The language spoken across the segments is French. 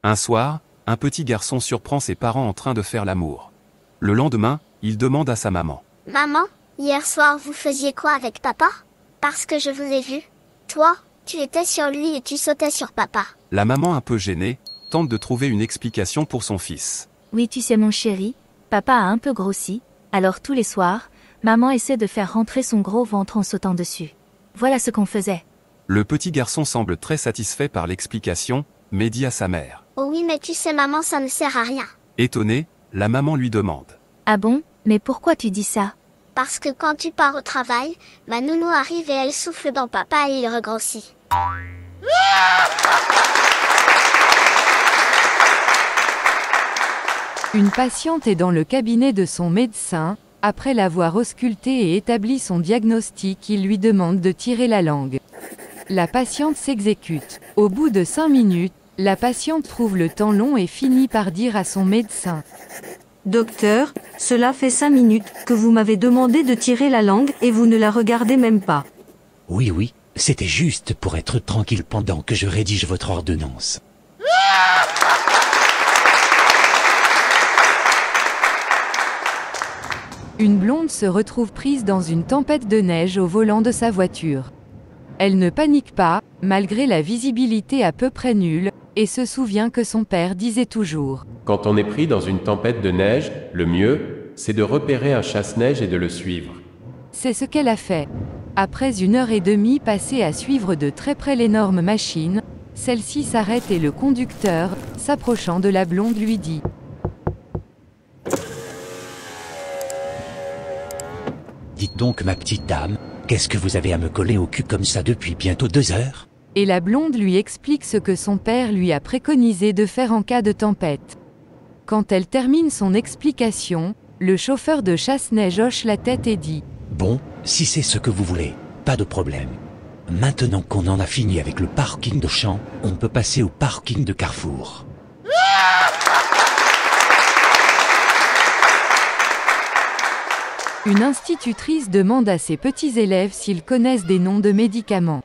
Un soir, un petit garçon surprend ses parents en train de faire l'amour. Le lendemain, il demande à sa maman. Maman, hier soir vous faisiez quoi avec papa? Parce que je vous ai vu. Toi, tu étais sur lui et tu sautais sur papa. La maman, un peu gênée, tente de trouver une explication pour son fils. Oui, tu sais mon chéri, papa a un peu grossi, alors tous les soirs, maman essaie de faire rentrer son gros ventre en sautant dessus. Voilà ce qu'on faisait. Le petit garçon semble très satisfait par l'explication, mais dit à sa mère. Oh oui, mais tu sais maman, ça ne sert à rien. Étonnée, la maman lui demande. Ah bon? Mais pourquoi tu dis ça? Parce que quand tu pars au travail, ma nounou arrive et elle souffle dans papa et il regrossit. Une patiente est dans le cabinet de son médecin. Après l'avoir ausculté et établi son diagnostic, il lui demande de tirer la langue. La patiente s'exécute. Au bout de 5 minutes, la patiente trouve le temps long et finit par dire à son médecin. Docteur, cela fait 5 minutes que vous m'avez demandé de tirer la langue et vous ne la regardez même pas. Oui, c'était juste pour être tranquille pendant que je rédige votre ordonnance. Une blonde se retrouve prise dans une tempête de neige au volant de sa voiture. Elle ne panique pas, malgré la visibilité à peu près nulle, et se souvient que son père disait toujours. Quand on est pris dans une tempête de neige, le mieux, c'est de repérer un chasse-neige et de le suivre. C'est ce qu'elle a fait. Après 1h30 passée à suivre de très près l'énorme machine, celle-ci s'arrête et le conducteur, s'approchant de la blonde, lui dit. Dites donc, ma petite dame, qu'est-ce que vous avez à me coller au cul comme ça depuis bientôt 2 heures? Et la blonde lui explique ce que son père lui a préconisé de faire en cas de tempête. Quand elle termine son explication, le chauffeur de chasse-neige hoche la tête et dit. Bon, si c'est ce que vous voulez, pas de problème. Maintenant qu'on en a fini avec le parking de Champs, on peut passer au parking de Carrefour. Une institutrice demande à ses petits élèves s'ils connaissent des noms de médicaments.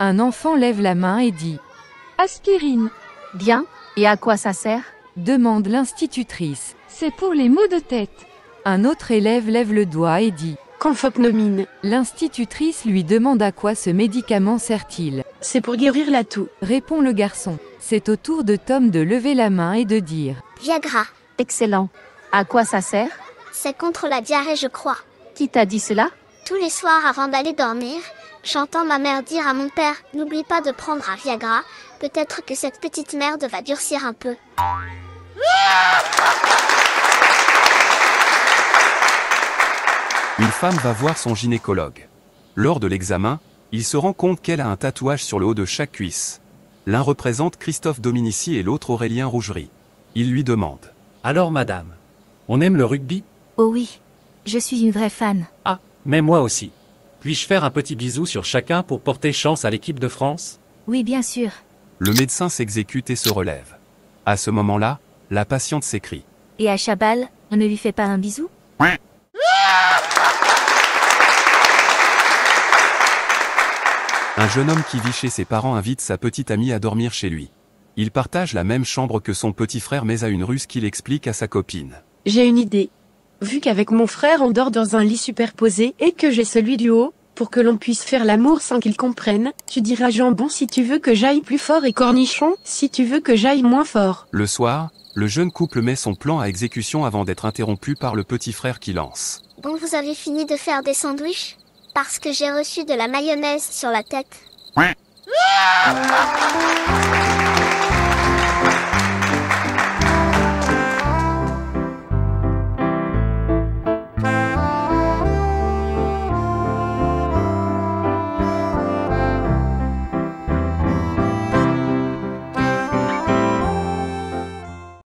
Un enfant lève la main et dit « Aspirine. Bien, et à quoi ça sert? demande l'institutrice. C'est pour les maux de tête. Un autre élève lève le doigt et dit « Confopnomine. L'institutrice lui demande à quoi ce médicament sert-il. C'est pour guérir la toux. Répond le garçon. C'est au tour de Tom de lever la main et de dire Viagra. Excellent. À quoi ça sert? C'est contre la diarrhée, je crois. Qui t'a dit cela? Tous les soirs avant d'aller dormir, j'entends ma mère dire à mon père, n'oublie pas de prendre un Viagra, peut-être que cette petite merde va durcir un peu. Une femme va voir son gynécologue. Lors de l'examen, il se rend compte qu'elle a un tatouage sur le haut de chaque cuisse. L'un représente Christophe Dominici et l'autre Aurélien Rougerie. Il lui demande. Alors madame, on aime le rugby? Oh oui, je suis une vraie fan. Ah, mais moi aussi. Puis-je faire un petit bisou sur chacun pour porter chance à l'équipe de France? Oui, bien sûr. Le médecin s'exécute et se relève. À ce moment-là, la patiente s'écrie. Et à Chabal, on ne lui fait pas un bisou? Un jeune homme qui vit chez ses parents invite sa petite amie à dormir chez lui. Il partage la même chambre que son petit frère mais a une ruse qu'il explique à sa copine. J'ai une idée. Vu qu'avec mon frère on dort dans un lit superposé et que j'ai celui du haut, pour que l'on puisse faire l'amour sans qu'il comprenne, tu diras jambon si tu veux que j'aille plus fort et cornichon si tu veux que j'aille moins fort. Le soir, le jeune couple met son plan à exécution avant d'être interrompu par le petit frère qui lance. Bon, vous avez fini de faire des sandwichs? Parce que j'ai reçu de la mayonnaise sur la tête.